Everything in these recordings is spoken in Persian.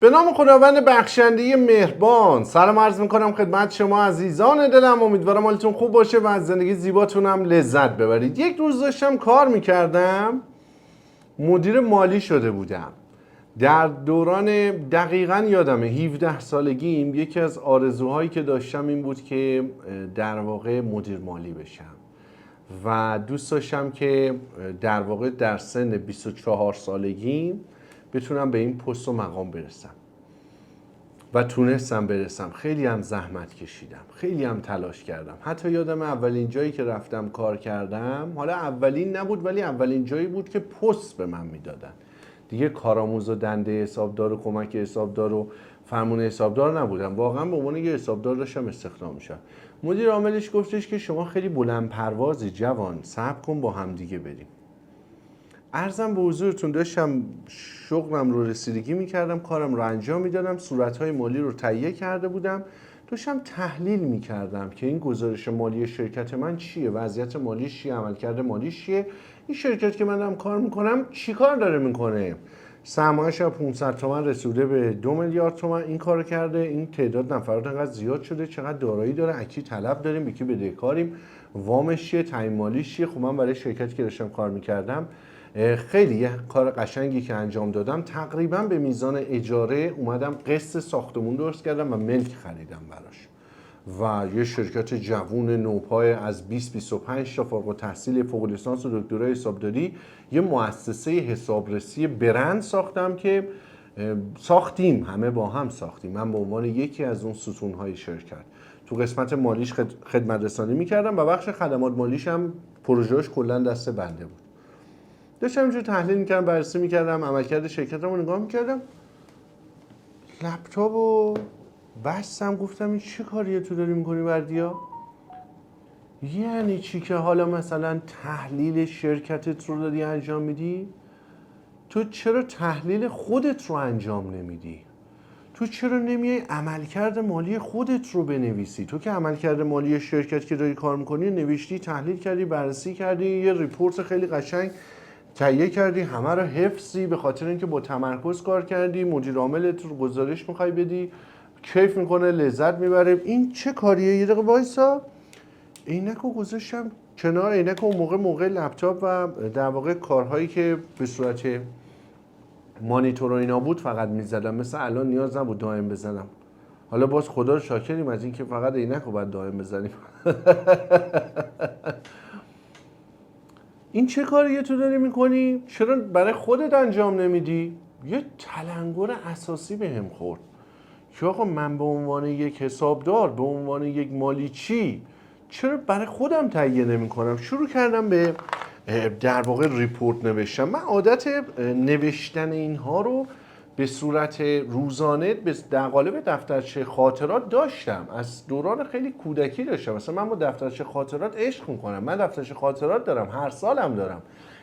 به نام خداوند بخشنده مهربان سلام عرض میکنم خدمت شما عزیزان دلم. امیدوارم حالتون خوب باشه و از زندگی زیباتون هم لذت ببرید. یک روز داشتم کار میکردم، مدیر مالی شده بودم. در دوران دقیقاً یادمه 17 سالگیم یکی از آرزوهایی که داشتم این بود که در واقع مدیر مالی بشم و دوست داشتم که در واقع در سن 24 سالگیم بتونم به این پست و مقام برسم و تونستم برسم. خیلی هم زحمت کشیدم، خیلی هم تلاش کردم. حتی یادم اولین جایی که رفتم کار کردم، حالا اولین نبود ولی اولین جایی بود که پست به من میدادن. دیگه کارآموز و دنده حسابدار و کمک حسابدار و فرمون حسابدار نبودم، واقعا به عنوان یه حسابدار داشتم استخدام میشم. مدیر عاملش گفتش که شما خیلی بلند پروازی جوان، صبر کن با هم دیگه بریم. عرضم به حضورتون داشتم شغلم رو رسیدگی میکردم، کارم رو انجام میدادم، صورتهای مالی رو تهیه کرده بودم، داشتم تحلیل میکردم که این گزارش مالی شرکت من چیه، وضعیت مالی چیه، عملکرد مالی چیه، این شرکت که من دارم کار میکنم چی کار داره میکنه، سرمایه‌اش از 500 تومن رسیده به 2 میلیارد تومن این کارو کرده، این تعداد نفرات انقدر زیاد شده، چقدر دارایی داره، اکی طلب داریم، به کی بدهکاریم، وامش چیه، تعیین مالیش چیه. خب من برای شرکتی که داشتم کار میکردم خیلی یه کار قشنگی که انجام دادم، تقریبا به میزان اجاره اومدم قسط ساختمون درست کردم و ملک خریدم براش و یه شرکت جوون نوپای از 20-25 تا فارغ التحصیل فوق لیسانس و دکترای حسابداری، یه مؤسسه حسابرسی برند ساختم که ساختیم، همه با هم ساختیم. من به عنوان یکی از اون ستونهای شرکت تو قسمت مالیش خدمت رسانی میکردم و بخش خدمات مالیش هم پروژه‌اش کلا دست بنده بود. داشتم اینجور تحلیل میکردم، بررسی میکردم، عملکرد شرکتم رو نگاه میکردم، لپتاپ رو بستم، گفتم این چه کاریه تو داری میکنی بردیا؟ یعنی چی که حالا مثلا تحلیل شرکتت رو داری انجام میدی؟ تو چرا تحلیل خودت رو انجام نمیدی؟ تو چرا نمیای عملکرد مالی خودت رو بنویسی؟ تو که عملکرد مالی شرکت که داری کار میکنی نوشتی، تحلیل کردی، بررسی کردی، یه ریپورت خیلی قشنگ تهیه کردی، همه رو حفظی، به خاطر اینکه با تمرکز کار کردی، مدیر عاملت رو گزارش میخوای بدی، کیف میکنه، لذت میبره. این چه کاریه؟ یه دقیقه وایسا. عینکو گذاشتم کنار، عینک اون موقع لپتاپ و در واقع کارهایی که به صورت مانیتور و اینا بود فقط میزدم، مثل الان نیاز نبود دائم بزنم. حالا باز خدا رو شاکریم از اینکه فقط عینکو باید دائم بزنیم. این چه کاریه تو داری میکنی؟ چرا برای خودت انجام نمیدی؟ یه تلنگر اساسی بهم خورد که آقا من به عنوان یک حسابدار، به عنوان یک مالیچی، چرا برای خودم تهیه نمی کنم؟ شروع کردم به در واقع ریپورت نوشتم. من عادت نوشتن اینها رو به صورت روزانه در قالب دفترچه خاطرات داشتم، از دوران خیلی کودکی داشتم. مثلا من با دفترچه خاطرات عشق میکنم، من دفترچه خاطرات دارم، هر سالم دارم،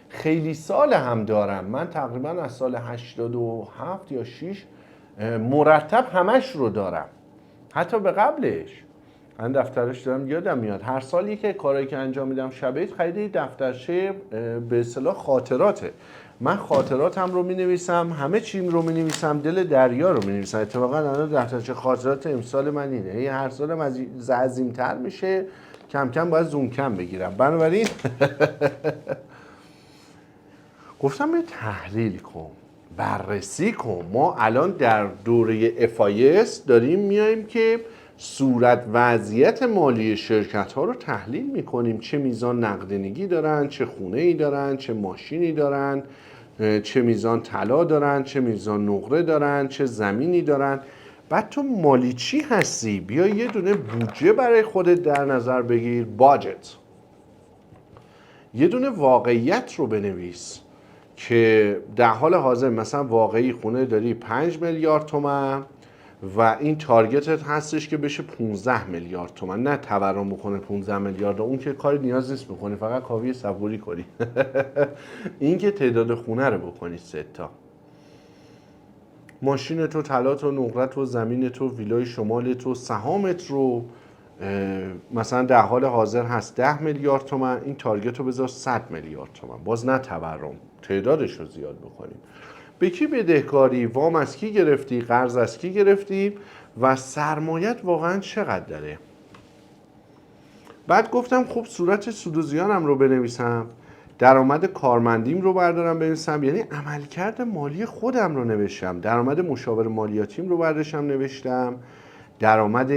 خیلی سال هم دارم. من تقریبا از سال 87 یا 6 مرتب همش رو دارم، حتی به قبلش من دفترش دارم. یادم میاد هر سالی که کارایی که انجام میدم شب خرید دفترچه به اصطلاح خاطراته. من خاطراتم رو مینویسم، همه چیم رو مینویسم، دل دریا رو مینویسم. اتفاقا الان دفترچه خاطرات امسال من اینه، هر سالم از عظیم‌تر میشه، کم کم باید زوم کم بگیرم. بنابراین گفتم به تحلیل کن، بررسی کن. ما الان در دوره FIS داریم میایم که صورت وضعیت مالی شرکت ها رو تحلیل میکنیم، چه میزان نقدینگی دارن، چه خونه ای دارن، چه ماشینی دارن، چه میزان طلا دارن، چه میزان نقره دارن، چه زمینی دارن. بعد تو مالی چی هستی؟ بیا یه دونه بودجه برای خودت در نظر بگیر، باجت، یه دونه واقعیت رو بنویس که در حال حاضر مثلا واقعی خونه داری 5 میلیارد تومان و این تارگتت هستش که بشه 15 میلیارد تومان، نه تورم بکنه 15 میلیارد، اون که کاری نیاز نیست بکنی، فقط کافیه صبوری کنی. این که تعداد خونه رو بکنی 3 تا، ماشین تو، طلا تو، نقره تو، زمین تو، ویلای شمال تو، سهامت رو مثلا در حال حاضر هست 10 میلیارد تومان، این تارگت رو بذار 100 میلیارد تومان، باز نه تورم، تعدادش رو زیاد بکنیم. به کی بدهکاری، وام از کی گرفتی، قرض از کی گرفتی و سرمایت واقعا چقدر داره. بعد گفتم خب صورت سود و زیانم رو بنویسم، درآمد کارمندیم رو بردارم بنویسم، یعنی عملکرد مالی خودم رو نوشتم، درآمد مشاور مالیاتیم رو برداشتم نوشتم، درآمد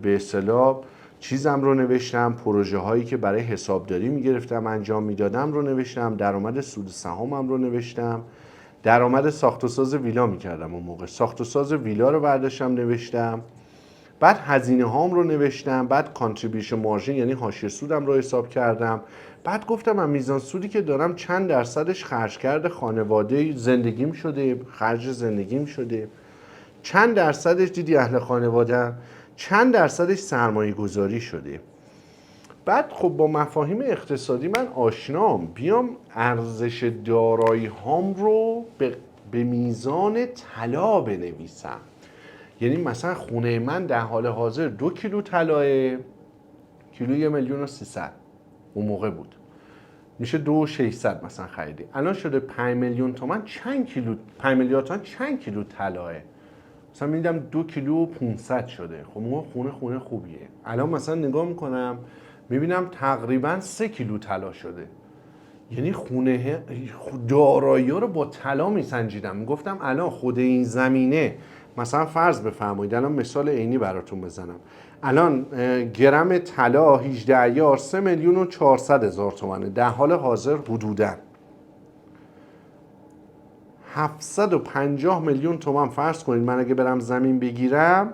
به اصطلاح چیزم رو نوشتم، پروژه هایی که برای حسابداری میگرفتم انجام میدادم رو نوشتم، درآمد سود سهامم رو نوشتم، درآمد ساخت و ساز ویلا میکردم اون موقع، ساخت و ساز ویلا رو برداشتم نوشتم، بعد هزینه هام رو نوشتم، بعد کانتریبیوشن مارژین یعنی حاشیه سودم رو حساب کردم، بعد گفتم من میزان سودی که دارم چند درصدش خرج کرده خانواده زندگیم شده، خرج زندگیم شده، چند درصدش دیدی اهل خانواده، چند درصدش سرمایه گذاری شده. بعد خب با مفاهیم اقتصادی من آشنام، بیام ارزش دارایی هام رو به میزان طلا بنویسم. یعنی مثلا خونه من در حال حاضر 2 کیلو طلاه، کیلو 1,300,000 اون موقع بود، میشه 2,600 مثلا خریدی، الان شده 5 میلیون تومان، چند کیلو 5 میلیارد تومان چند کیلو طلاه؟ مثلا میدم 2 کیلو 500 شده. خب اون خونه خوبیه. الان مثلا نگاه میکنم میبینم تقریبا 3 کیلو طلا شده. یعنی خونه دارایی رو با طلا میسنجیدم. میگفتم الان خود این زمینه، مثلا فرض بفرمایید الان مثال عینی براتون بزنم، الان گرم طلا 18 ایار 3,400,000 تومانه در حال حاضر، حدوداً 750 میلیون تومان فرض کنید من اگه برم زمین بگیرم،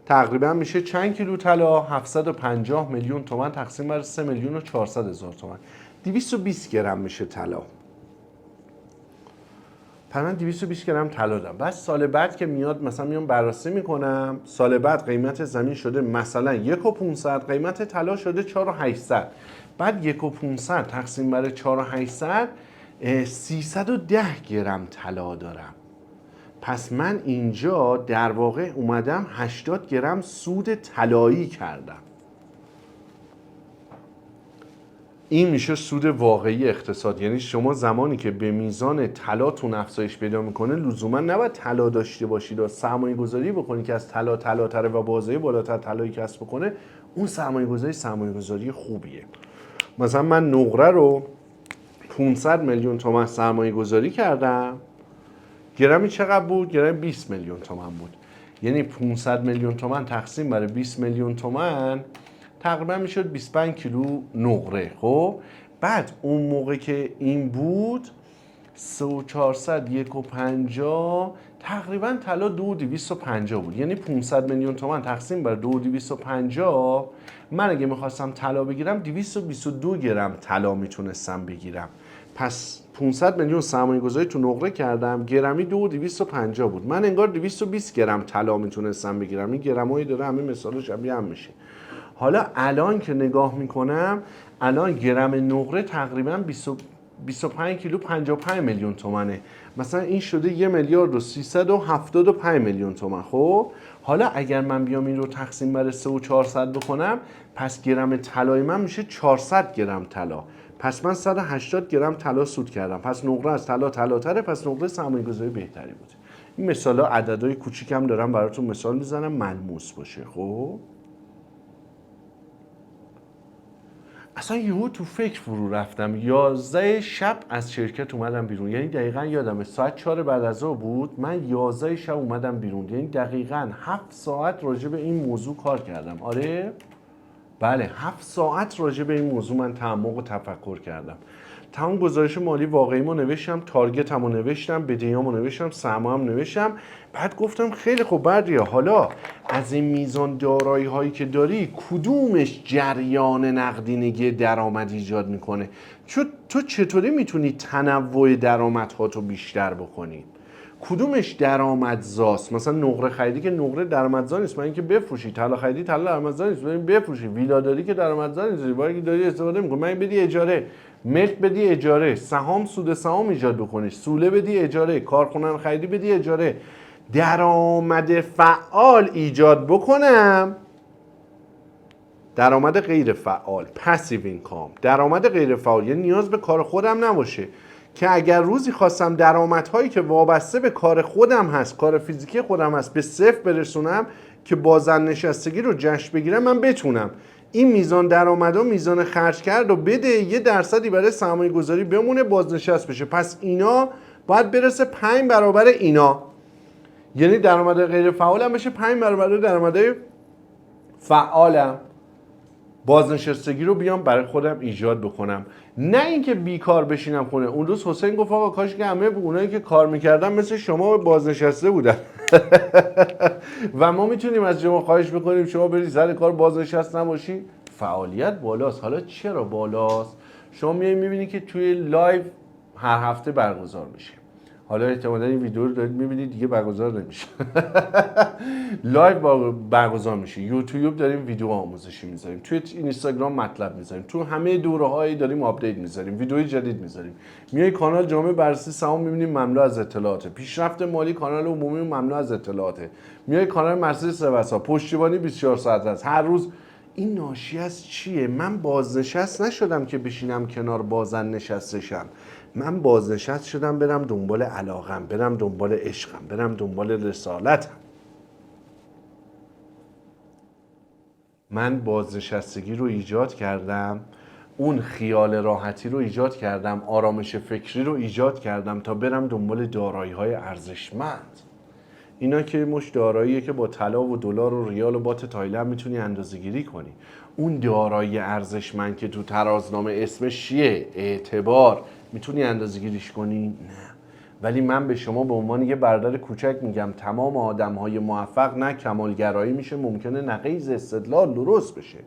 تقریبا میشه چند کیلو طلا؟ 750 میلیون تومان تقسیم بر 3,400,000 تومان، 220 گرم میشه طلا. پس من 220 گرم طلا دارم. بعد سال بعد که میاد مثلا میام بررسی میکنم، سال بعد قیمت زمین شده مثلا 1,500، قیمت طلا شده 4,800. بعد 1,500 تقسیم بر 4,800 310 گرم طلا دارم. پس من اینجا در واقع اومدم 80 گرم سود طلایی کردم. این میشه سود واقعی اقتصاد. یعنی شما زمانی که به میزان طلاتون افزایش پیدا میکنه، لزوما نباید طلا داشته باشید و سرمایه گذاری بکنید که از طلا طلاتره و بازه بالاتر طلایی کسب بکنه، اون سرمایه گذاری خوبیه. مثلا من نقره رو 500 میلیون تومان سرمایه گذاری کردم، گرمی چقدر بود؟ گرمی 20 میلیون تومان بود. یعنی 500 میلیون تومان تقسیم بر 20 میلیون تومان تقریبا میشد 25 کیلو نقره. خب بعد اون موقع که این بود 3,400 1,50 تقریبا طلا 2,250 بود. یعنی 500 میلیون تومان تقسیم بر 2,250، من اگه میخواستم طلا بگیرم 222 گرم طلا میتونستم بگیرم. پس 500 میلیون سرمایه گذاری تو نقره کردم، گرمی 2,250 بود، من انگار 220 گرم طلا میتونستم بگیرم. این گرمایی داره همه مثال شبیه هم میشه. حالا الان که نگاه میکنم، الان گرم نقره تقریبا 25 کیلو 55 میلیون تومنه. مثلا این شده 1,375 میلیون تومن. خب حالا اگر من بیام این رو تقسیم بر 3,400 بکنم، پس گرم طلای من میشه 400 گرم طلا. پس من 180 گرم طلا سود کردم. پس نقره از طلا طلاتره، پس نقره سرمایه‌گذاری بهتری بود. این مثالا عددهای کوچیکم دارم براتون مثال میزنم ملموس باشه. خب اصلا یهو تو فکر فرو رفتم. 11 شب از شرکت اومدم بیرون. یعنی دقیقاً یادمه ساعت 4 بعد از ظهر بود، من 11 شب اومدم بیرون. یعنی دقیقاً 7 ساعت راجع به این موضوع کار کردم. آره بله، 7 ساعت راجع به این موضوع من تعمق و تفکر کردم. تمام گزارش مالی واقعیمو نوشتم، تارگتمو نوشتم، بدهیامو نوشتم، سرمایه‌ام نوشتم. بعد گفتم خیلی خوب بردیا، حالا از این میزان دارایی هایی که داری کدومش جریان نقدینگی درآمد ایجاد میکنه؟ تو چطوری میتونی تنوع درآمدهاتو بیشتر بکنی؟ کدومش درآمدزاست؟ مثلا نقره خریدی که نقره درآمدزا نیست، من اینکه بفروشی. طلا خریدی طلا درآمدزا نیست، من بفروشی. ویلا داری که درآمدزا نیست، ولی داری استفاده می‌کنی. من بدی اجاره، ملک بدی اجاره، سهام سود سهام ایجاد بکنی، سوله بدی اجاره، کارخونه خریدی بدی اجاره، درآمد فعال ایجاد بکنم. درآمد غیر فعال، پسیو اینکام، درآمد غیر فعال، یعنی نیاز به کار خودم نباشه که اگر روزی خواستم درآمدهایی که وابسته به کار خودم هست، کار فیزیکی خودم هست، به صفر برسونم که بازنشستگی رو جشن بگیرم، من بتونم این میزان درآمد و میزان خرج کرد و بده 1% برای سرمایه گذاری بمونه، بازنشست بشه. پس اینا باید برسه 5 برابر اینا، یعنی درآمد غیر فعالم بشه 5 برابر درآمد فعالم. بازنشستگی رو بیام برای خودم ایجاد بکنم، نه اینکه بیکار بشینم خونه. اون روز حسین گفت آقا کاش که همه اونایی که کار میکردن مثل شما بازنشسته بودن. و ما میتونیم از شما خواهش بکنیم شما برید سر کار بازنشست نباشی. فعالیت بالاست. حالا چرا بالاست؟ شما میبینید که توی لایو هر هفته برگزار میشه. حالا احتمالاً این ویدیو رو دارید میبینید دیگه برگزار نمیشه. لایو برگزار میشه. یوتیوب داریم ویدیو آموزشی میذاریم، توی اینستاگرام مطلب میذاریم، تو همه دوره‌هایی داریم آپدیت میذاریم، ویدیوی جدید میذاریم. میای کانال جامعه بررسی سهام میبینیم مملو از اطلاعاته. پیشرفت مالی کانال عمومی مملو از اطلاعاته. میای کانال مرسدس سوسا پشتیبانی 24 ساعت است. هر روز. این ناشی از چیه؟ من بازنشست نشدم که بشینم کنار بازن نشستشم. من بازنشست شدم برم دنبال علاقم، برم دنبال عشقم، برم دنبال رسالتم. من بازنشستگی رو ایجاد کردم، اون خیال راحتی رو ایجاد کردم، آرامش فکری رو ایجاد کردم تا برم دنبال دارایی‌های ارزشمند. اینا که مش داراییه که با طلا و دلار و ریال و بات تایلند میتونی اندازه‌گیری کنی. اون دارایی ارزشمند که تو ترازنامه اسمش چیه؟ اعتبار. میتونی اندازه‌گیریش کنی؟ نه. ولی من به شما به عنوان یه برادر کوچک میگم تمام آدم‌های موفق نه کمالگرایی میشه، ممکنه نقیض استدلال درست بشه.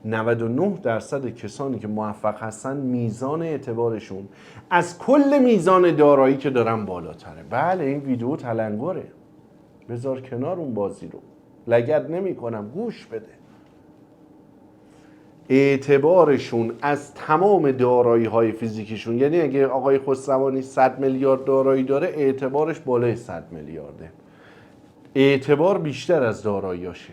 99% کسانی که موفق هستن میزان اعتبارشون از کل میزان دارایی که دارن بالاتره. بله این ویدیو تلنگره، بذار کنار اون بازی رو، لگد نمی کنم، گوش بده. اعتبارشون از تمام دارایی های فیزیکیشون، یعنی اگه آقای خسروانی 100 میلیارد دارایی داره، اعتبارش بالای 100 میلیارده. اعتبار بیشتر از داراییاشه.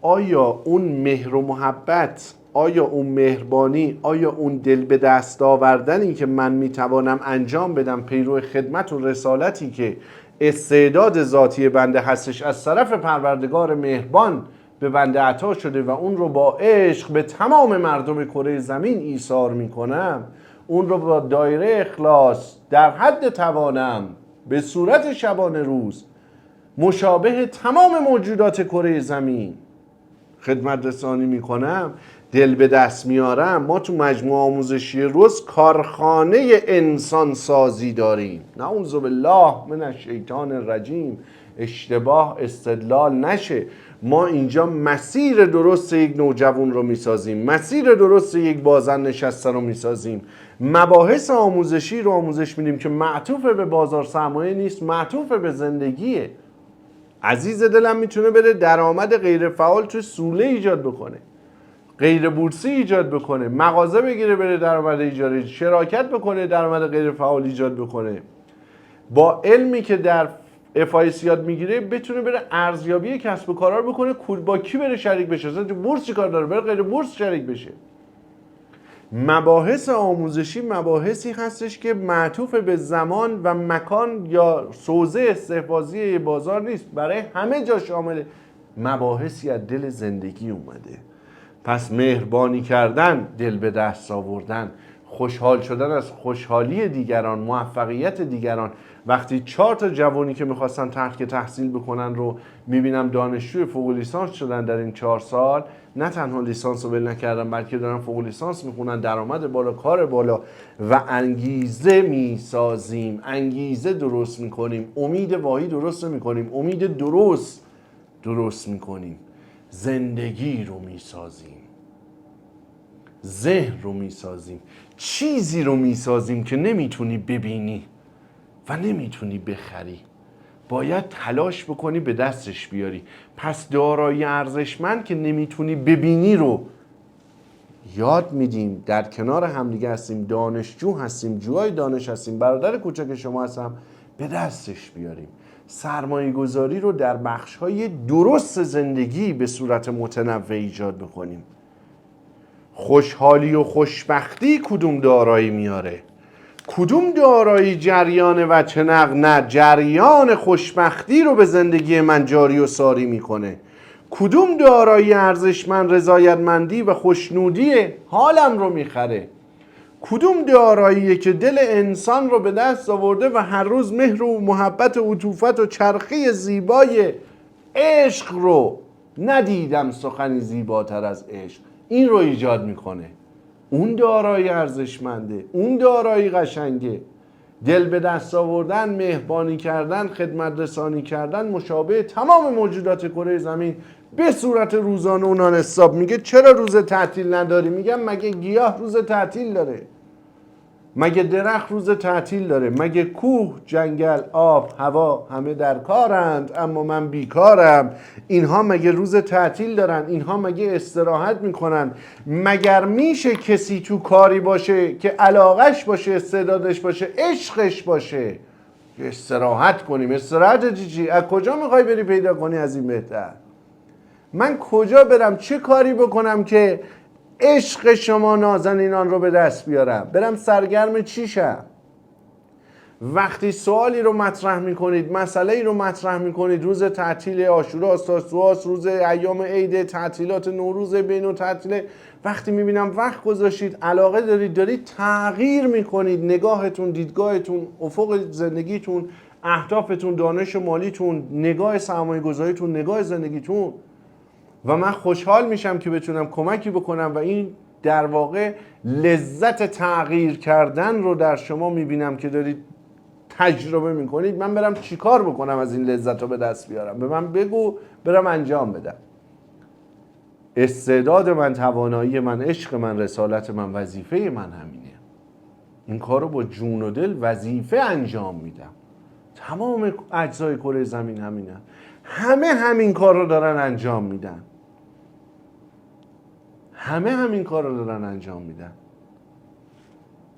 آیا اون مهر و محبت، آیا اون مهربانی، آیا اون دل به دست آوردنی که من میتوانم انجام بدم پیرو خدمت و رسالتی که استعداد ذاتی بنده هستش از طرف پروردگار مهربان به بنده عطا شده و اون رو با عشق به تمام مردم کره زمین ایثار میکنم، اون رو با دایره اخلاص در حد توانم به صورت شبانه روز مشابه تمام موجودات کره زمین خدمت رسانی میکنم، دل به دست میارم. ما تو مجموعه آموزشی روز کارخانه انسان سازی داریم. نعوذ بالله من الشیطان الرجیم. اشتباه استدلال نشه. ما اینجا مسیر درست یک نوجوان رو میسازیم، مسیر درست یک بازن نشسته رو میسازیم. مباحث آموزشی رو آموزش میدیم که معطوف به بازار سرمایه نیست، معطوف به زندگیه. عزیز دلم میتونه بره درآمد غیر فعال توی سوله ایجاد بکنه، غیر بورسی ایجاد بکنه، مغازه بگیره بره درآمد ایجاد، شراکت بکنه درآمد غیر فعال ایجاد بکنه. با علمی که در FIS یاد میگیره بتونه بره ارزیابی کسب و کارا رو بکنه. با کی بره شریک بشه؟ اصلا بورس چی کار داره؟ بره غیر بورس شریک بشه. مباحث آموزشی مباحثی هستش که معطوف به زمان و مکان یا سوزه استحفاظی بازار نیست، برای همه جا شامل مباحثی از دل زندگی اومده. پس مهربانی کردن، دل به دست آوردن، خوشحال شدن از خوشحالی دیگران، موفقیت دیگران. وقتی 4 تا جوانی که میخواستن ترک تحصیل بکنن رو میبینم دانشجوی فوق لیسانس شدن در این 4 سال، نه تنها لیسانس رو ول نکردن بلکه دارن فوق لیسانس میخونن، درآمد بالا، کار بالا و انگیزه میسازیم، انگیزه درست میکنیم، امید واهی درست میکنیم، امید درست میکنیم، زندگی رو میسازیم، ذهن رو میسازیم، چیزی رو میسازیم که نمیتونی ببینی و نمیتونی بخری، باید تلاش بکنی به دستش بیاری. پس دارایی ارزشمند که نمیتونی ببینی رو یاد میدیم، در کنار همدیگه هستیم، دانشجو هستیم، جوهای دانش هستیم، برادر کوچک شما هستم، به دستش بیاریم. سرمایه گذاری رو در بخش‌های درست زندگی به صورت متنوع ایجاد بکنیم. خوشحالی و خوشبختی کدوم دارایی میاره؟ کدوم دارایی جریان وجه نق نه جریان خوشبختی رو به زندگی من جاری و ساری میکنه؟ کدوم دارایی ارزشمند رضایتمندی و خوشنودی حالم رو میخره؟ کدوم داراییه که دل انسان رو به دست آورده و هر روز مهر و محبت و عطوفت و چرخی زیبای عشق رو، ندیدم سخنی زیباتر از عشق، این رو ایجاد میکنه؟ اون دارایی ارزشمنده، اون دارایی قشنگه. دل به دست آوردن، مهربانی کردن، خدمت رسانی کردن مشابه تمام موجودات کره زمین به صورت روزانه و نان استاپ. میگه چرا روز تعطیل نداری؟ میگم مگه گیاه روز تعطیل داره؟ مگه درخت روز تعطیل داره؟ مگه کوه، جنگل، آب، هوا همه در کارند اما من بیکارم؟ اینها مگه روز تعطیل دارن؟ اینها مگه استراحت میکنن؟ مگر میشه کسی تو کاری باشه که علاقش باشه، استعدادش باشه، عشقش باشه؟ استراحت کنیم. استراحت چی؟ از کجا میخوای بری پیدا کنی از این بهتر؟ من کجا برم چه کاری بکنم که عشق شما نازنینان رو به دست بیارم؟ برم سرگرم چی شم؟ وقتی سوالی رو مطرح میکنید، مسئله‌ای رو مطرح میکنید، روز تعطیل عاشورا، تاسوعاست، روز ایام عید، تعطیلات نوروز، بین التعطیل، وقتی میبینم وقت گذاشتید، علاقه دارید تغییر میکنید نگاهتون، دیدگاهتون، افق زندگیتون، اهدافتون، دانش مالیتون، نگاه سرمایه گذاریتون، نگاه زندگیتون، و من خوشحال میشم که بتونم کمکی بکنم و این در واقع لذت تغییر کردن رو در شما میبینم که دارید تجربه میکنید. من برم چیکار بکنم از این لذت رو به دست بیارم؟ به من بگو برم انجام بدم. استعداد من، توانایی من، عشق من، رسالت من، وظیفه من همینه. این کار رو با جون و دل وظیفه انجام میدم. تمام اجزای کره زمین همینه، همه همین کار رو دارن انجام میدن، همه همین کار رو دارن انجام میدن.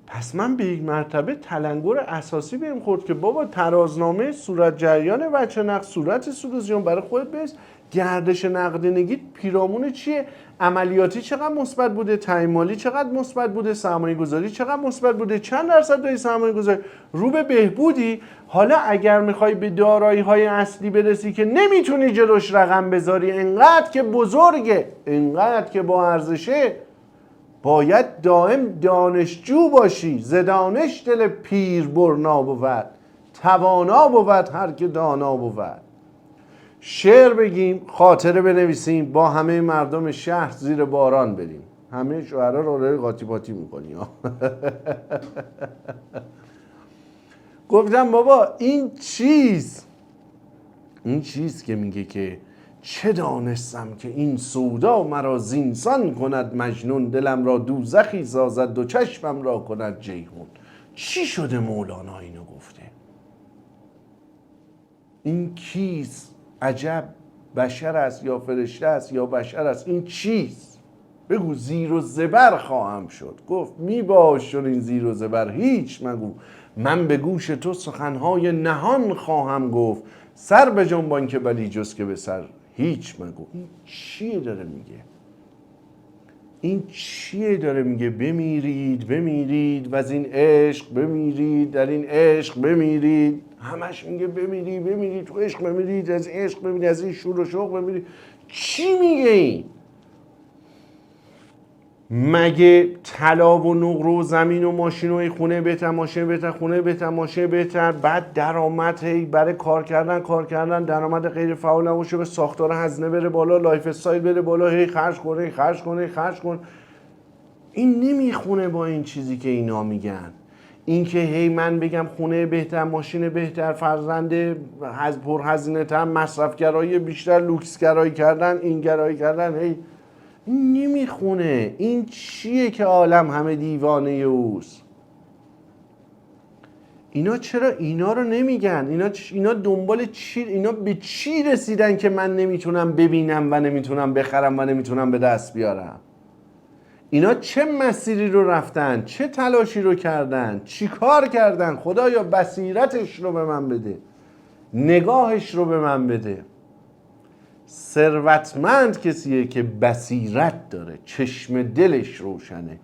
پس من به یک مرتبه تلنگر اساسی بهم خورد که بابا ترازنامه صورت جریان وجه نق، صورت سولوزیون برای خودت بس، گردش نقدینگی پیرامون چیه؟ عملیاتی چقدر مثبت بوده، تعیین مالی چقدر مثبت بوده، سرمایه گذاری چقدر مثبت بوده، چند درصد داری سرمایه گذاری، رو به بهبودی. حالا اگر میخوای به دارایی های اصلی برسی که نمیتونی جلوش رقم بذاری، انقدر که بزرگه، انقدر که با ارزشه، باید دائم دانشجو باشی. ز دانش دل پیر برنا بود، توانا بود هر که دانا بود. شعر بگیم، خاطره بنویسیم، با همه مردم شهر زیر باران بریم. همه شعرها رو داری قاطی پاتی میکنی. گفتم بابا این چیز که میگه که چه دانستم که این سودا مرا زینسان کند مجنون، دلم را دوزخی سازد دو چشمم را کند جیحون. چی شده مولانا اینو گفته؟ این کیست؟ عجب بشر است یا فرشته است یا بشر است؟ این چیست؟ بگو زیر و زبر خواهم شد. گفت می باش این زیر و زبر هیچ مگو، من به گوش تو سخنهای نهان خواهم گفت. سر به جنبان که بلی جز که به سر هیچ مگو. این چیه داره میگه؟ این چیه داره میگه؟ بمیرید و از این عشق بمیرید، در این عشق بمیرید. همش میگه بمیرید تو عشق بمیرید، از این عشق بمیرید، از این شور و شوق بمیرید. چی میگه این؟ مگه طلا و نقره و زمین و ماشین و خونه بهتر، ماشین بهتر، خونه بهتر، ماشین بهتر، بعد درآمد هی برای کار کردن درآمد غیر فعال نباشه، به ساختار هزینه بره بالا، لایف استایل بره بالا، هی خرج کن. این نمیخونه با این چیزی که اینا میگن. این که هی من بگم خونه بهتر، ماشین بهتر، فرزند پرهزینه تر، مصرفگرایی بیشتر، لوکسگرایی کردن، این گرایی کردن، هی نمیخونه. این چیه که عالم همه دیوانه اوست؟ اینا چرا اینا رو نمیگن؟ اینا دنبال چی؟ اینا به چی رسیدن که من نمیتونم ببینم و نمیتونم بخرم و نمیتونم به دست بیارم؟ اینا چه مسیری رو رفتن؟ چه تلاشی رو کردن؟ چی کار کردن؟ خدایا بصیرتش رو به من بده، نگاهش رو به من بده. ثروتمند کسیه که بصیرت داره، چشم دلش روشنه،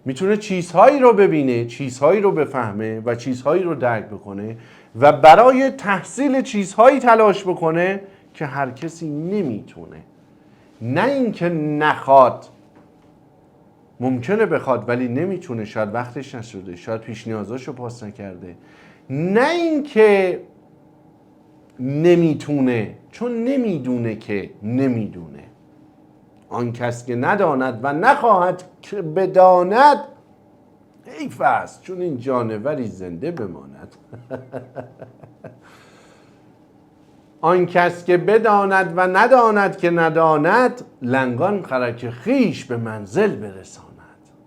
میتونه چیزهایی رو ببینه، چیزهایی رو بفهمه و چیزهایی رو درک بکنه و برای تحصیل چیزهایی تلاش بکنه که هر کسی نمیتونه. نه اینکه نخواد، ممکنه بخواد ولی نمیتونه، شاید وقتش نشده، شاید پیش نیازاشو پاس نکرده. نه اینکه نمیتونه، چون نمیدونه که نمیدونه. آن کس که نداند و نخواهد که بداند، حیف است چون این جانوری زنده بماند. آن کس که بداند و نداند که نداند، لنگان خرک خیش به منزل برساند.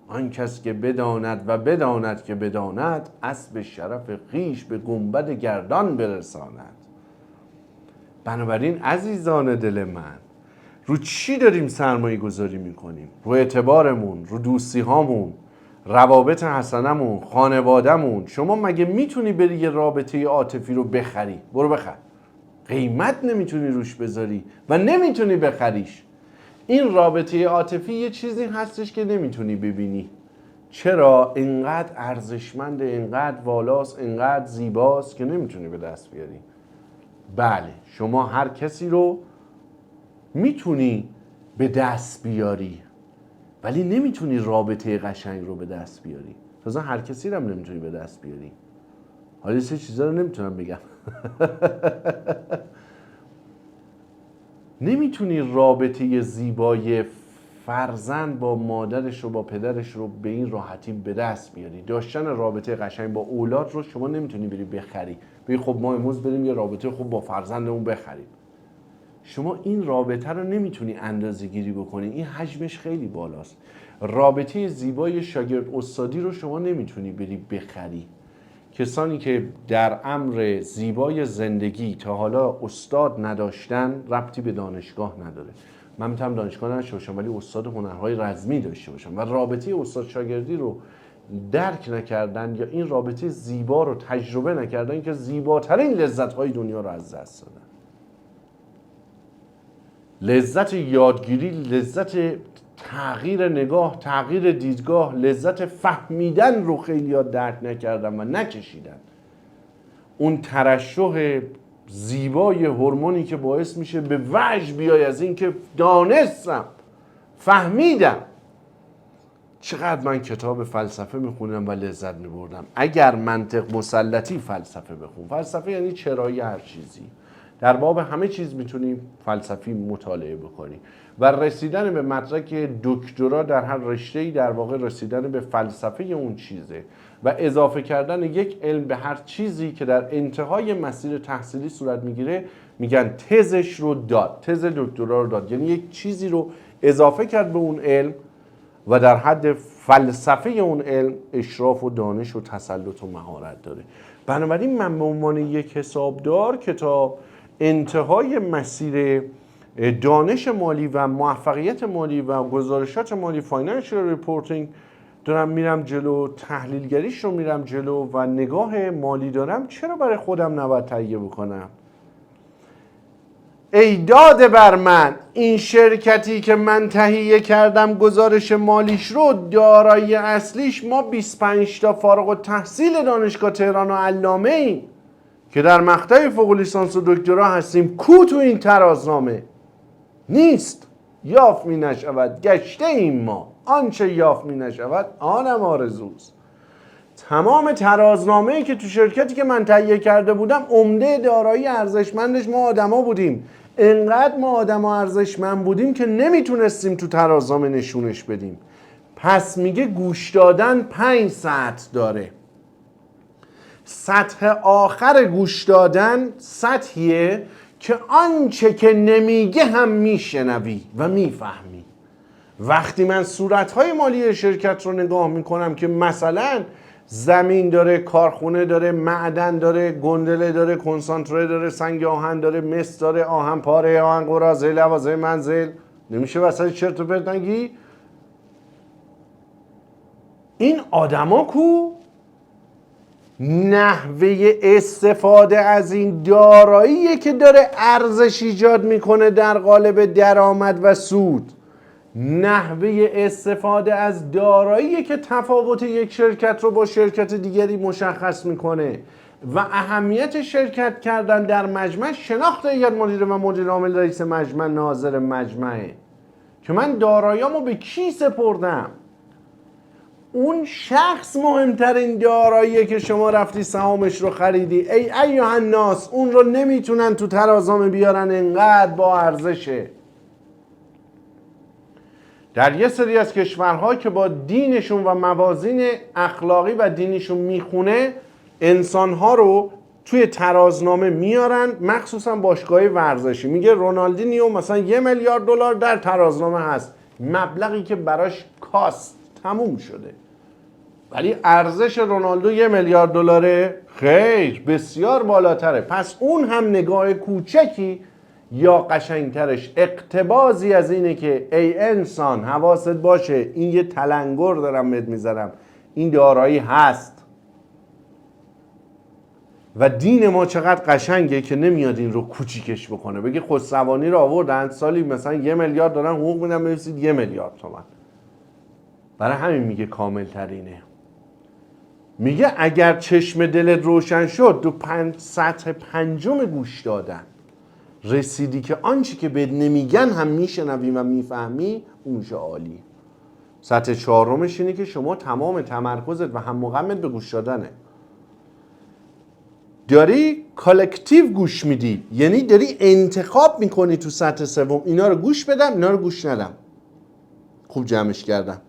آن کس که بداند و بداند که بداند، اسب شرف خیش به گنبد گردان برساند. بنابراین عزیزان دل من، رو چی داریم سرمایه گذاری میکنیم؟ رو اعتبارمون، رو دوستی هامون، روابط حسنمون، خانوادهمون. شما مگه میتونی بری یه رابطه عاطفی رو بخری؟ برو بخر. قیمت نمیتونی روش بذاری و نمیتونی بخریش. این رابطه عاطفی یه چیزی هستش که نمیتونی ببینی. چرا؟ اینقدر ارزشمنده، اینقدر والاست، اینقدر زیباست که نمیتونی به دست بیاری. بله، شما هر کسی رو میتونی به دست بیاری ولی نمیتونی رابطه قشنگ رو به دست بیاری. تازه هر کسی رو هم نمیتونی به دست بیاری. حالا سه چیزا رو نمیتونم بگم. نمیتونی رابطه زیبای فرزند با مادرش و با پدرش رو به این راحتی به دست بیاری. داشتن رابطه قشنگ با اولاد رو شما نمیتونی بری بخری. بگی خب ما امروز بریم یه رابطه خوب با فرزندمون بخریم. شما این رابطه رو نمیتونی اندازه گیری بکنی. این حجمش خیلی بالاست. رابطه زیبای شاگرد استادی رو شما نمیتونی بری بخری. کسانی که در امر زیبای زندگی تا حالا استاد نداشتن، ربطی به دانشگاه نداره. من میتونم دانشگاه نداشته باشم ولی استاد هنرهای رزمی داشته باشم و رابطه استاد شاگردی رو درک نکردن یا این رابطه زیبا رو تجربه نکردن که زیباترین لذت‌های دنیا رو از دست دادن. لذت یادگیری، لذت تغییر نگاه، تغییر دیدگاه، لذت فهمیدن رو خیلی ها درک نکردن و نکشیدن. اون ترشح زیبای هورمونی که باعث میشه به وجد بیای از این که دانستم، فهمیدم. چقدر من کتاب فلسفه میخونم و لذت میبردم. اگر منطق مسلطی فلسفه بخون. فلسفه یعنی چرایی هر چیزی. در باب همه چیز میتونی فلسفی مطالعه بکنی و رسیدن به مدرک دکترا در هر رشته‌ای در واقع رسیدن به فلسفه اون چیزه و اضافه کردن یک علم به هر چیزی که در انتهای مسیر تحصیلی صورت میگیره میگن تزش رو داد، تز دکترا رو داد. یعنی یک چیزی رو اضافه کرد به اون علم و در حد فلسفه اون علم اشراف و دانش و تسلط و مهارت داره. بنابراین من به عنوان یک حسابدار که تا انتهای مسیر دانش مالی و موفقیت مالی و گزارشات مالی، فاینانشال ریپورتینگ دارم میرم جلو، تحلیلگریش رو میرم جلو و نگاه مالی دارم، چرا برای خودم نباید تهیه بکنم؟ ای داده بر من این شرکتی که من تهیه کردم گزارش مالیش رو، دارایی اصلیش ما 25 تا فارغ التحصیل دانشگاه تهران و علامه ایم که در مقطع فوق لیسانس و دکترا هستیم. کو تو این ترازنامه نیست. یافت می نشود گشته ایم ما، آنچه یافت می نشود آنم آرزوست. تمام ترازنامه‌ای که تو شرکتی که من تهیه کرده بودم، عمده دارایی ارزشمندش ما آدما بودیم. انقدر ما آدما ارزشمند بودیم که نمیتونستیم تو ترازنامه نشونش بدیم. پس میگه گوش دادن 5 سطح داره. سطح آخر گوش دادن سطحیه که آنچه که نمیگه هم میشنوی و میفهمی. وقتی من صورتهای مالی شرکت رو نگاه میکنم که مثلا زمین داره، کارخونه داره، معدن داره، گندله داره، کنسانتره داره، سنگ آهن داره، مس داره، آهن پاره، آهن قراضه، لوازم منزل، نمیشه وسط چرت و پرت نگی. این آدما کو؟ نحوه استفاده از این داراییه که داره ارزش ایجاد میکنه در قالب درآمد و سود. نحوه استفاده از دارایی که تفاوت یک شرکت رو با شرکت دیگری مشخص میکنه و اهمیت شرکت کردن در مجمع شناخت هیئت مدیره و مدیر عامل رئیس مجمع ناظر مجمعه که من داراییامو به کی سپردم. اون شخص مهمترین داراییه که شما رفتی سهامش رو خریدی. ای ایها الناس، اون رو نمیتونن تو ترازنامه بیارن، انقدر با ارزشه. در یه سری از کشورها که با دینشون و موازین اخلاقی و دینیشون میخونه، انسانها رو توی ترازنامه میارن، مخصوصا باشگاه ورزشی. میگه رونالدینیو مثلا 1 میلیارد دلار در ترازنامه هست، مبلغی که براش کاست تموم شده. ولی ارزش رونالدو 1 میلیارد دلاره؟ خیر، بسیار بالاتره. پس اون هم نگاه کوچکی یا قشنگترش اقتباسی از اینه که ای انسان حواست باشه، این یه تلنگر دارم بهت میذارم، این دارایی هست و دین ما چقدر قشنگه که نمیاد این رو کوچیکش بکنه، بگه خسروانی رو آوردن سالی مثلا 1 میلیارد دارن حقوق میدن بنویسید 1 میلیارد تومان. برای همین میگه کامل ترینه. میگه اگر چشم دلت روشن شد تو سطح 5 گوش دادن رسیدی که آنچه که بهت نمیگن هم میشنوی و میفهمی، اونجا عالی. سطح 4 اینه که شما تمام تمرکزت و هم‌مغمت به گوش دادنه. داری کالکتیو گوش میدی، یعنی داری انتخاب میکنی تو سطح 3 اینا رو گوش بدم اینا رو گوش ندم. خوب جمعش کردم.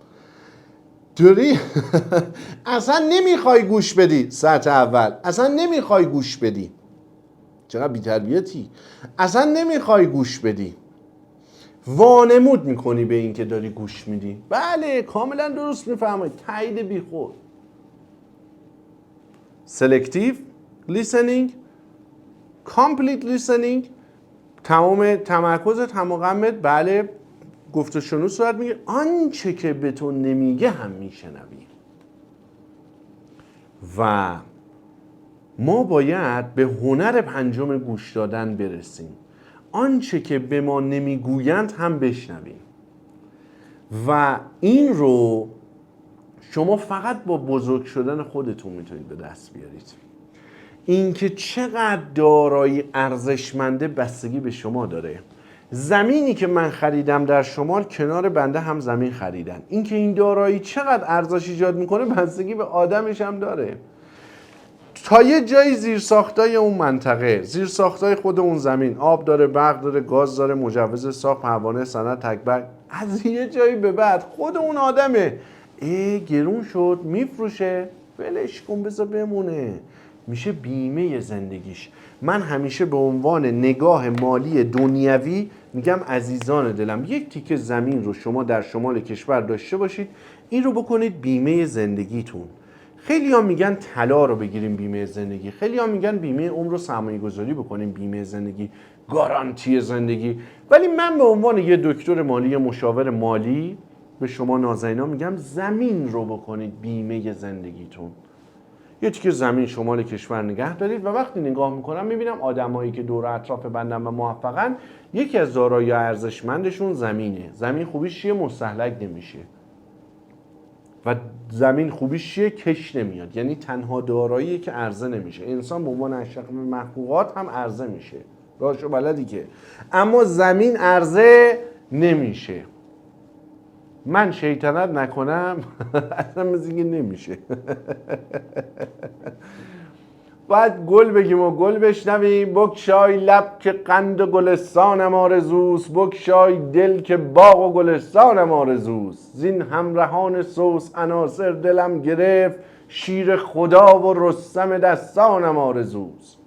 داری اصلا نمیخوای گوش بدی سطح اول، اصلا نمیخوای گوش بدی، چقدر بی‌تربیتی، اصلا نمیخوای گوش بدی، وانمود میکنی به این که داری گوش میدی. بله کاملا درست میفهمید، تایید بیخود. سلکتیو لیسنینگ، کامپلیت لیسنینگ، تمام تمرکزت هم‌مغمت، بله گفت و شنود صورت میگه، آنچه که به تو نمیگه هم میشنوی. و ما باید به هنر 5 گوش دادن برسیم، آنچه که به ما نمیگویند هم بشنویم. و این رو شما فقط با بزرگ شدن خودتون میتونید به دست بیارید. اینکه چقدر دارایی ارزشمنده بستگی به شما داره. زمینی که من خریدم در شمال، کنار بنده هم زمین خریدن. اینکه این دارایی چقدر ارزش ایجاد میکنه بستگی به آدمش هم داره. تا یه جایی زیرساختای اون منطقه، زیرساختای خود اون زمین، آب داره، برق داره، گاز داره، مجوز ساخت، پروانه صنعت تکبر، از یه جایی به بعد خود اون آدمه گرون شد میفروشه، ولش کن بذار بمونه، میشه بیمه زندگیش. من همیشه به عنوان نگاه مالی دنیوی میگم عزیزان دلم، یک تیکه زمین رو شما در شمال کشور داشته باشید، این رو بکنید بیمه زندگیتون. خیلی ها میگن طلا رو بگیریم بیمه زندگی، خیلی ها میگن بیمه عمر رو سرمایه گذاری بکنیم بیمه زندگی، گارانتی زندگی. ولی من به عنوان یه دکتر مالی، یه مشاور مالی به شما نازنینا میگم زمین رو بکنید بیمه زندگیتون. یه تیکه زمین شمال کشور نگه دارید و وقتی نگاه میکنم میبینم آدمایی که دور اطراف بندم و موفقن، یکی از دارایی ارزشمندشون زمینه. زمین خوبیش چیه؟ مستهلک نمیشه. و زمین خوبیش چیه؟ کش نمیاد. یعنی تنها داراییه که عرضه نمیشه. انسان به عنوان اشرف المخلوقات هم عرضه میشه، راهشو بلدی که، اما زمین عرضه نمیشه. من شیطنت نکنم اصلا مثل اینکه نمیشه. باید گل بگیم و گل بشنویم. بگشای لب که قند و گلستانم آرزوست، بگشای دل که باغ و گلستانم آرزوست. زین همرهان سوس عناصر دلم گرفت، شیر خدا و رستم دستانم آرزوست.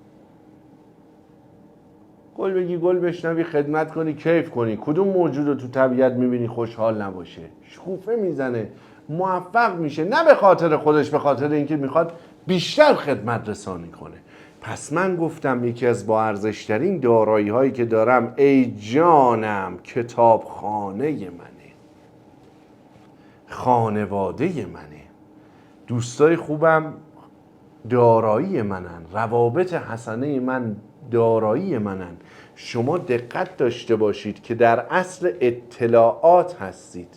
گل بگی، گل بشنوی، خدمت کنی، کیف کنی. کدوم موجود رو تو طبیعت میبینی خوشحال نباشه؟ شکوفه میزنه، موفق میشه، نه به خاطر خودش، به خاطر اینکه میخواد بیشتر خدمت رسانی کنه. پس من گفتم یکی از با ارزشترین دارایی هایی که دارم، ای جانم، کتابخانه منه، خانواده منه، دوستای خوبم دارایی منن، روابط حسنه من دارایی منن، شما دقت داشته باشید که در اصل اطلاعات هستید.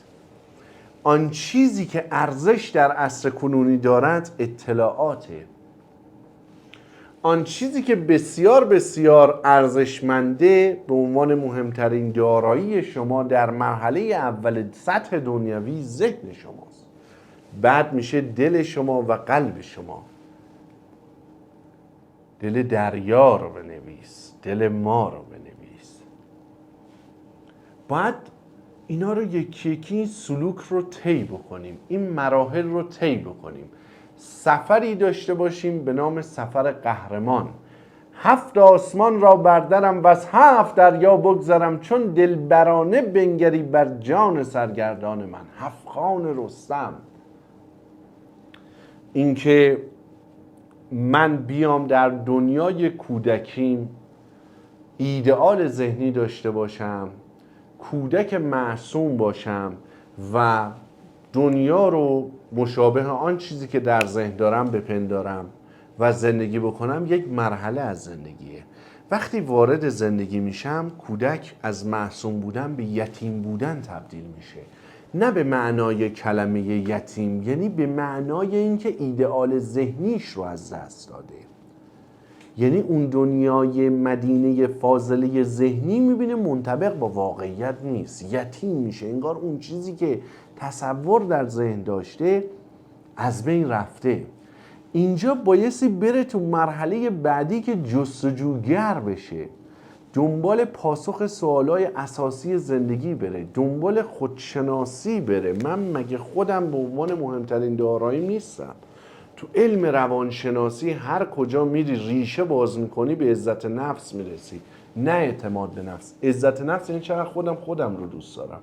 آن چیزی که ارزش در عصر کنونی دارد اطلاعاته. آن چیزی که بسیار بسیار ارزشمنده به عنوان مهمترین دارایی شما در مرحله اول سطح دنیوی ذهن شماست. بعد میشه دل شما و قلب شما. دل دریا رو بنویس، دل ما رو بنویس. باید اینا رو یکی یکی سلوک رو طی بکنیم، این مراحل رو طی بکنیم. سفری داشته باشیم به نام سفر قهرمان. 7 آسمان را بردرم و از 7 دریا بگذرم، چون دلبرانه بنگری بر جان سرگردان من. 7 خوان رستم. اینکه من بیام در دنیای کودکیم ایدئال ذهنی داشته باشم، کودک معصوم باشم و دنیا رو مشابه آن چیزی که در ذهن دارم بپندارم و زندگی بکنم، یک مرحله از زندگیه. وقتی وارد زندگی میشم، کودک از معصوم بودن به یتیم بودن تبدیل میشه. نه به معنای کلمه یتیم، یعنی به معنای اینکه ایدئال ذهنیش رو از دست داده. یعنی اون دنیای مدینه فاضله ذهنی میبینه منطبق با واقعیت نیست، یتیم میشه. انگار اون چیزی که تصور در ذهن داشته از بین رفته. اینجا بایستی بره تو مرحله بعدی که جستجوگر بشه، دنبال پاسخ سوالای اساسی زندگی بره، دنبال خودشناسی بره. من مگه خودم به عنوان مهمترین دارایی نیستم؟ تو علم روانشناسی هر کجا میری ریشه باز میکنی به عزت نفس میرسی، نه اعتماد به نفس. عزت نفس یعنی چقدر خودم رو دوست دارم،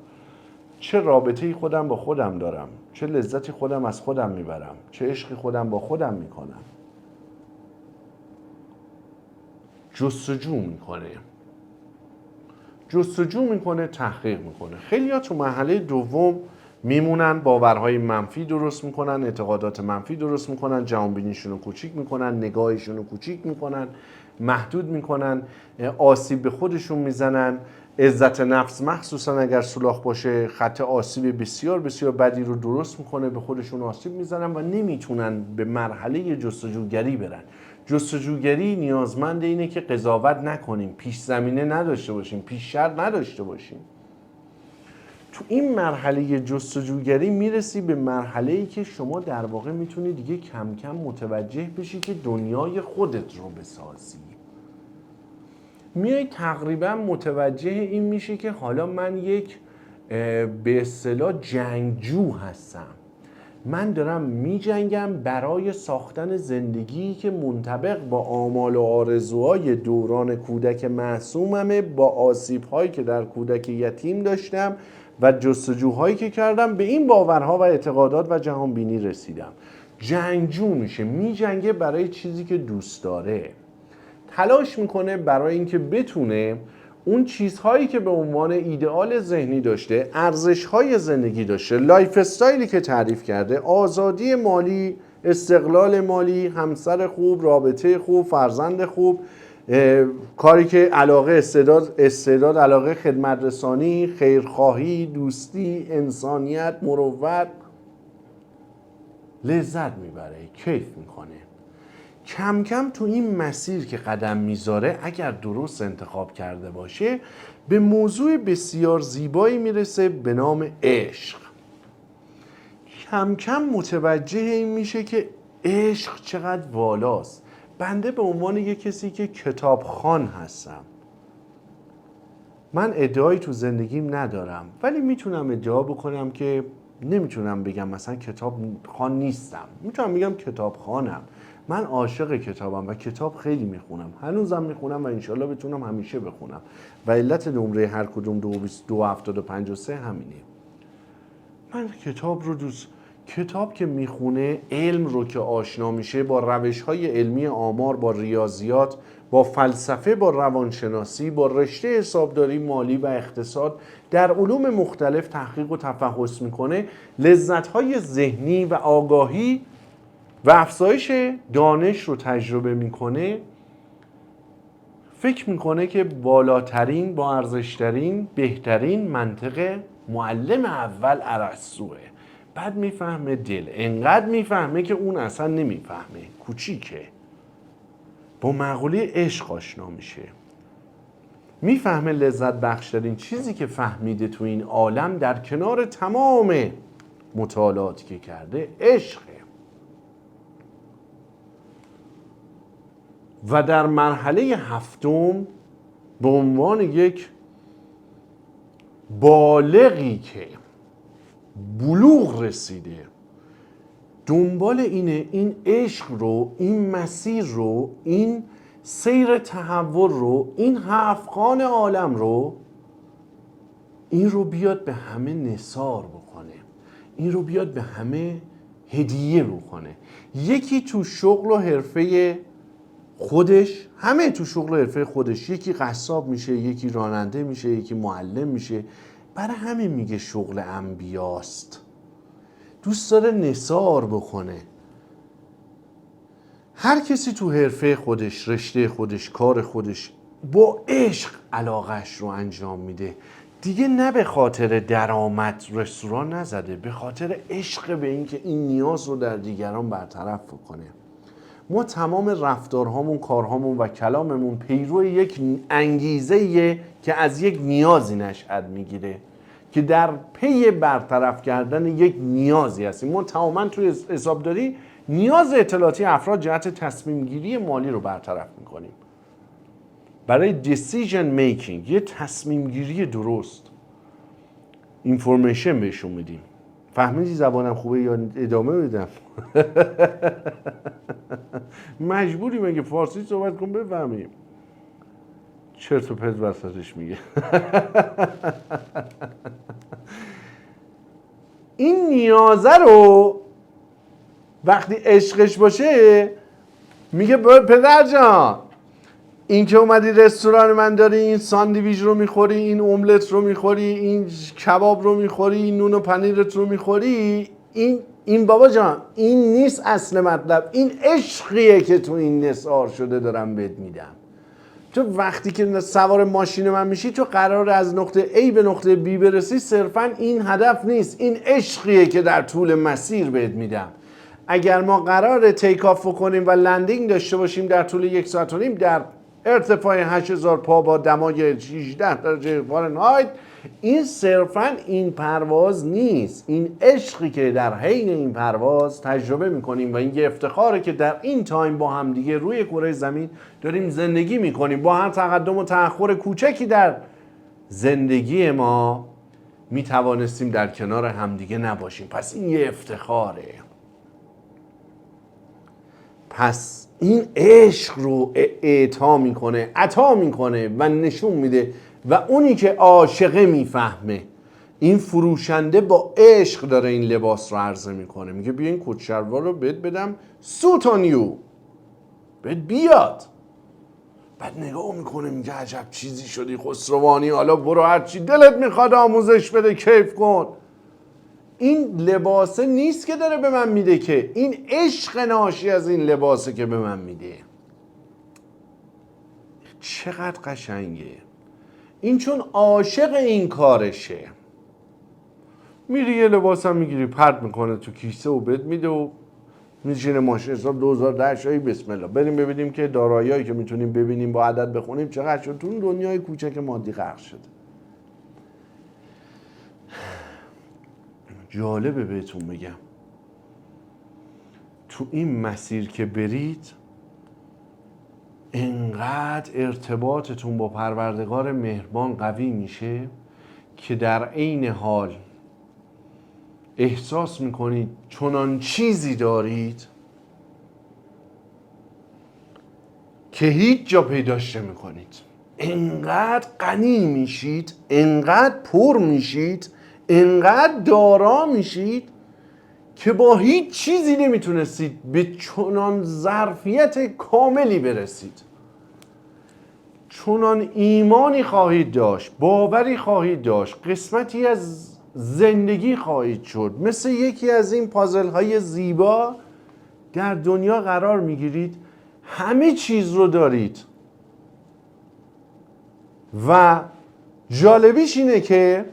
چه رابطه‌ای خودم با خودم دارم، چه لذتی خودم از خودم میبرم، چه عشقی خودم با خودم میکنم. جستجو میکنه، تحقیق میکنه. خیلی‌ها تو مرحله دوم میمونن، باورهای منفی درست میکنن، اعتقادات منفی درست میکنن، جهانبینیشون رو کوچیک میکنن، نگاهشون رو کوچیک میکنن، محدود میکنن، آسیب به خودشون میزنن. عزت نفس مخصوصا اگر سولاخ باشه خط آسیب بسیار بسیار بدی رو درست میکنه، به خودشون آسیب میزنن و نمیتونن به مرحله جستجوگری برن. جستجوگری نیازمند اینه که قضاوت نکنیم، پیش زمینه نداشته باشیم، پیش شرط نداشته باشیم. تو این مرحله جستجوگری میرسی به مرحله‌ای که شما در واقع میتونی دیگه کم کم متوجه بشی که دنیای خودت رو بسازی. میای تقریبا متوجه این میشه که حالا من یک به اصطلاح جنگجو هستم. من دارم میجنگم برای ساختن زندگی که منطبق با آمال و آرزوهای دوران کودک معصوممه، با آسیب‌هایی که در کودک یتیم داشتم و جستجوهایی که کردم به این باورها و اعتقادات و جهانبینی رسیدم. جنگجو میشه، میجنگه برای چیزی که دوست داره، تلاش میکنه برای اینکه بتونه اون چیزهایی که به عنوان ایدئال ذهنی داشته، ارزش‌های زندگی داشته، لایف استایلی که تعریف کرده، آزادی مالی، استقلال مالی، همسر خوب، رابطه خوب، فرزند خوب، کاری که علاقه، استعداد علاقه، خدمت رسانی، خیرخواهی، دوستی، انسانیت، مروت، لذت میبره، کیف میکنه. کم کم تو این مسیر که قدم میذاره، اگر درست انتخاب کرده باشه، به موضوع بسیار زیبایی میرسه به نام عشق. کم کم متوجه این میشه که عشق چقدر والاست. بنده به عنوان یک کسی که کتابخوان هستم، من ادعایی تو زندگیم ندارم، ولی میتونم ادعا بکنم که نمیتونم بگم مثلا کتابخوان نیستم، میتونم بگم کتابخوانم. من عاشق کتابم و کتاب خیلی میخونم، هنوزم میخونم و انشالله بتونم همیشه بخونم و علت نمره هر کدوم 275 همینه. من کتاب رو کتاب که میخونه، علم رو که آشنا میشه، با روش‌های علمی آمار، با ریاضیات، با فلسفه، با روانشناسی، با رشته حسابداری مالی و اقتصاد، در علوم مختلف تحقیق و تفحص میکنه، لذت‌های ذهنی و آگاهی و افزایش دانش رو تجربه میکنه. فکر میکنه که بالاترین، با ارزشترین، بهترین منطق معلم اول ارسطوئه. بعد میفهمه دل، انقدر میفهمه که اون اصلا نمیفهمه، کوچیکه. با مقوله عشق آشنا میشه، میفهمه لذت بخشترین چیزی که فهمیده تو این عالم در کنار تمام مطالعاتی که کرده عشقه. و در مرحله هفتم به عنوان یک بالغی که بلوغ رسیده دنبال اینه این عشق رو، این مسیر رو، این سیر تحول رو، این هفت‌خوان عالم رو، این رو بیاد به همه نثار بکنه، این رو بیاد به همه هدیه بکنه. یکی تو شغل و حرفه خودش، همه تو شغل و حرفه خودش، یکی قصاب میشه، یکی راننده میشه، یکی معلم میشه. برای همین میگه شغل انبیاست. دوست داره نثار بکنه. هر کسی تو حرفه خودش، رشته خودش، کار خودش با عشق علاقش رو انجام میده. دیگه نه به خاطر درآمد رستوران نزده، به خاطر عشق به این که این نیاز رو در دیگران برطرف بکنه. ما تمام رفتارهامون، کارهامون و کلاممون پیرو یک انگیزه‌ایه که از یک نیازی نشأت میگیره، که در پی برطرف کردن یک نیازی هستیم. ما تماما توی حسابداری نیاز اطلاعاتی افراد جهت تصمیم گیری مالی رو برطرف میکنیم. برای decision making، یه تصمیم گیری درست، اینفورمیشن بهشون میدیم. فهمیدی زبانم خوبه یا ادامه بدم؟ مجبوری مگه فارسی صحبت کن بفهمیم. چرت و پرت وسطش میگه. این نیازه رو وقتی عشقش باشه میگه پدر جان، این که اومدی رستوران من داری این ساندویچ رو میخوری، این املت رو میخوری، این کباب رو میخوری، این نون و پنیرت رو میخوری، این بابا جان این نیست اصل مطلب، این عشقیه که تو این نثار شده دارم بهت میدم. تو وقتی که سوار ماشین من میشی تو قراره از نقطه A به نقطه B برسی، صرفا این هدف نیست، این عشقیه که در طول مسیر بهت میدم. اگر ما قراره تیک آف کنیم و لندینگ داشته باشیم در طول 1.5 ساعت در ارتفاع 8000 پا با دمای 18 درجه فارنهایت، این صرفا این پرواز نیست، این عشقی که در حین این پرواز تجربه میکنیم و این یه افتخاره که در این تایم با هم دیگه روی کره زمین داریم زندگی میکنیم. با هر تقدم و تأخر کوچکی در زندگی ما میتوانستیم در کنار همدیگه نباشیم، پس این یه افتخاره. پس این عشق رو اعطا میکنه، عطا میکنه و نشون میده و اونی که عاشقه میفهمه. این فروشنده با عشق داره این لباس رو عرضه میکنه، میگه بیا این کت شلوار رو بهت بدم، سوت آن یو، بهت بیاد. بعد نگاه میکنه میگه عجب چیزی شدی خسروانی، حالا برو هرچی دلت میخواد آموزش بده، کیف کن. این لباسه نیست که داره به من میده، که این عشق ناشی از این لباسه که به من میده. چقدر قشنگه این، چون عاشق این کارشه. میری یه لباس هم میگیری پرت میکنه تو کیسه و بهت میده و میشینه ماشین حساب 2010 شایی بسم الله بریم ببینیم که داراییایی که میتونیم ببینیم با عدد بخونیم چقدر شد. تو اون دنیای کوچک مادی غرق شده. جالبه بهتون بگم تو این مسیر که برید انقدر ارتباطتون با پروردگار مهربان قوی میشه که در عین حال احساس میکنید چنان چیزی دارید که هیچ جا پیداش نمیکنید. انقدر غنی میشید، انقدر پر میشید، انقدر دارا میشید که با هیچ چیزی نمیتونستید به چنان ظرفیت کاملی برسید. چنان ایمانی خواهید داشت، باوری خواهید داشت، قسمتی از زندگی خواهید شد. مثل یکی از این پازل های زیبا در دنیا قرار میگیرید، همه چیز رو دارید و جالبیش اینه که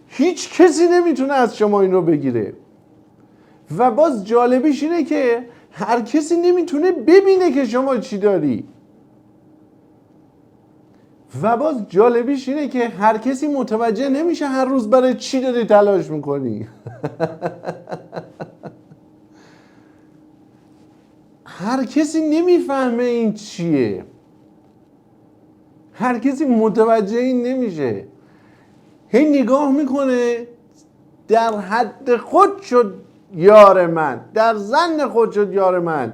هیچ کسی نمیتونه از شما این رو بگیره و باز جالبیش اینه که هر کسی نمیتونه ببینه که شما چی داری و باز جالبیش اینه که هر کسی متوجه نمیشه هر روز برای چی داری تلاش میکنی. هر کسی نمیفهمه این چیه، هر کسی متوجه این نمیشه، هی نگاه میکنه در حد خود شد یار من، در ظن خود شد یار من.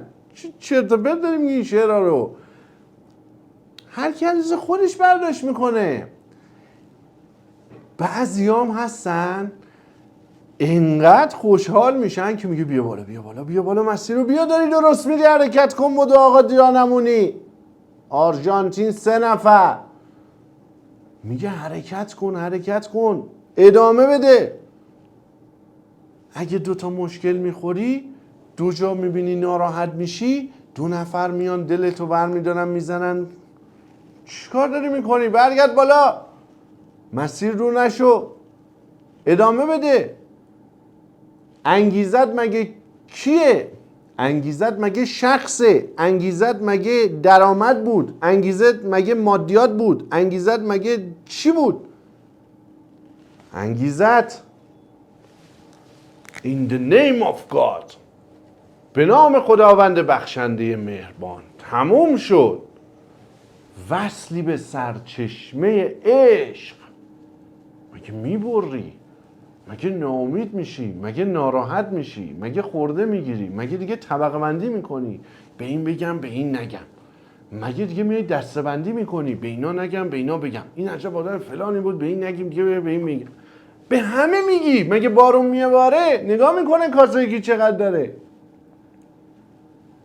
چرت و پرت داریم این شعرها رو. هر کی از خودش برداشت میکنه. بعضیام هستن اینقدر خوشحال میشن که میگه بیا بالا بیا بالا بیا بالا، مسیر رو بیا، داری درست میری، حرکت کن بدو آقا دیانمونی. آرژانتین 3 نفر میگه حرکت کن حرکت کن، ادامه بده. اگه 2 تا مشکل میخوری، 2 جا میبینی ناراحت میشی، 2 نفر میان دلتو برمیدارن میزنن، چیکار داری میکنی؟ برگرد بالا، مسیر رو نشو، ادامه بده. انگیزت مگه کیه؟ انگیزت مگه شخصه؟ انگیزت مگه درآمد بود؟ انگیزت مگه مادیات بود؟ انگیزت مگه چی بود؟ انگیزت In the name of God، به نام خداوند بخشنده مهربان. تموم شد. وصلی به سرچشمه عشق. مگه میبری؟ مگه ناامید میشی؟ مگه ناراحت میشی؟ مگه خورده میگیری؟ مگه دیگه طبقه بندی میکنی؟ به این بگم به این نگم. مگه دیگه میای دسته بندی میکنی؟ به اینا نگم به اینا بگم. این عجب آدم فلانی بود، به این نگیم دیگه به این میگم. به همه میگی. مگه بارون میباره؟ نگاه میکنه کاسه کی چقدر داره؟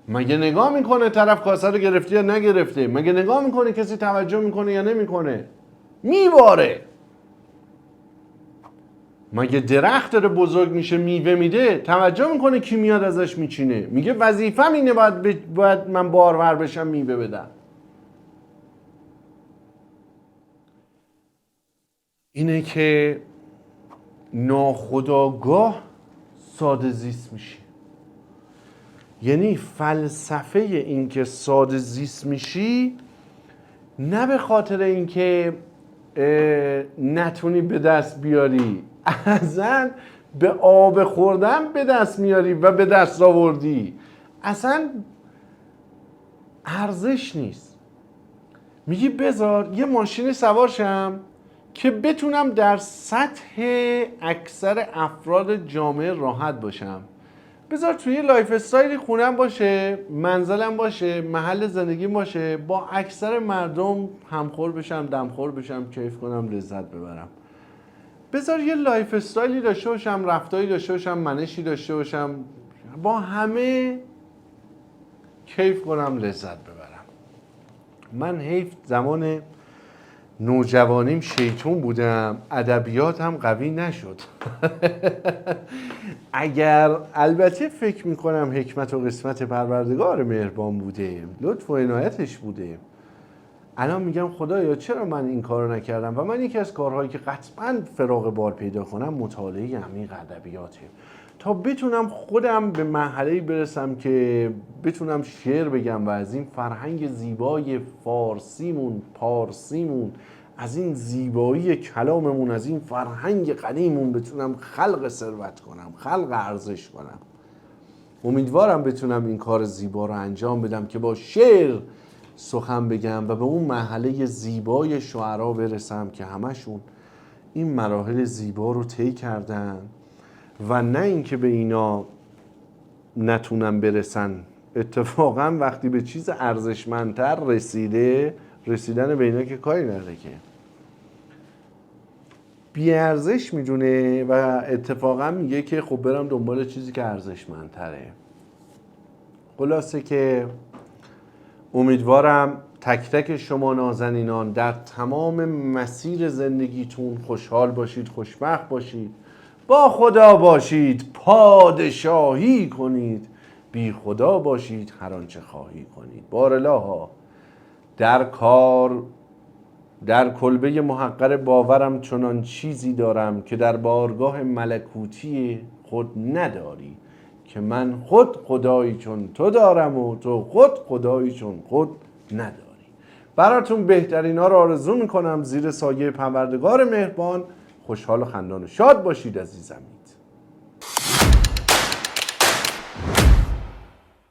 مگه نگاه میکنه طرف کاسه رو گرفته یا نگرفته؟ مگه نگاه میکنه کسی توجه میکنه یا نمیکنه؟ میباره. مگه درخت داره بزرگ میشه میوه میده توجه میکنه کی میاد ازش میچینه؟ میگه وظیفه‌م اینه، باید من بارور بشم میوه بدم. اینه که ناخودآگاه ساده زیست میشی. یعنی فلسفه این که ساده زیست میشی نه به خاطر اینکه نتونی به دست بیاری، اصلا به آب خوردن به دست میاری و به دست آوردی، اصلا ارزش نیست. میگی بذار یه ماشین سوار شم که بتونم در سطح اکثر افراد جامعه راحت باشم. بذار توی لایف استایلی خونم باشه، منزلم باشه، محل زندگیم باشه، با اکثر مردم همخور بشم، دمخور بشم، کیف کنم، لذت ببرم. بذار یه لایف استایلی داشته باشم، رفتاری داشته باشم، منشی داشته باشم، با همه کیف کنم، لذت ببرم. من حیف زمان نوجوانیم شیطون بودم، ادبیاتم قوی نشد. اگر البته فکر میکنم حکمت و قسمت پروردگار مهربان بوده، لطف و عنایتش بوده. الان میگم خدایا چرا من این کارو نکردم؟ و من یکی از کارهایی که قطعاً فراغ بال پیدا کنم مطالعه عمیق ادبیاته، تا بتونم خودم به مرحله‌ای برسم که بتونم شعر بگم و از این فرهنگ زیبای فارسیمون، پارسیمون، از این زیبایی کلاممون، از این فرهنگ قدیممون بتونم خلق ثروت کنم، خلق ارزش کنم. امیدوارم بتونم این کار زیبا رو انجام بدم که با شعر سخن بگم و به اون مرحله زیبای شعرا برسم که همشون این مراحل زیبا رو طی کردن و نه اینکه به اینا نتونن برسن. اتفاقا وقتی به چیز ارزشمندتر رسیدن به اینا که کاری نداره که بی‌ارزش میدونه و اتفاقا میگه که خب برم دنبال چیزی که ارزشمندتره. خلاصه که امیدوارم تک تک شما نازنینان در تمام مسیر زندگیتون خوشحال باشید، خوشبخت باشید، با خدا باشید، پادشاهی کنید، بی خدا باشید، هر آنچه خواهی کنید. بارالله در کار در کلبه محقر باورم چنان چیزی دارم که در بارگاه ملکوتی خود نداری، که من خود خدایی چون تو دارم و تو خود خدایی چون خود نداری. براتون بهترین ها رو آرزو میکنم. زیر سایه پروردگار مهربان خوشحال و خندان و شاد باشید عزیزمید.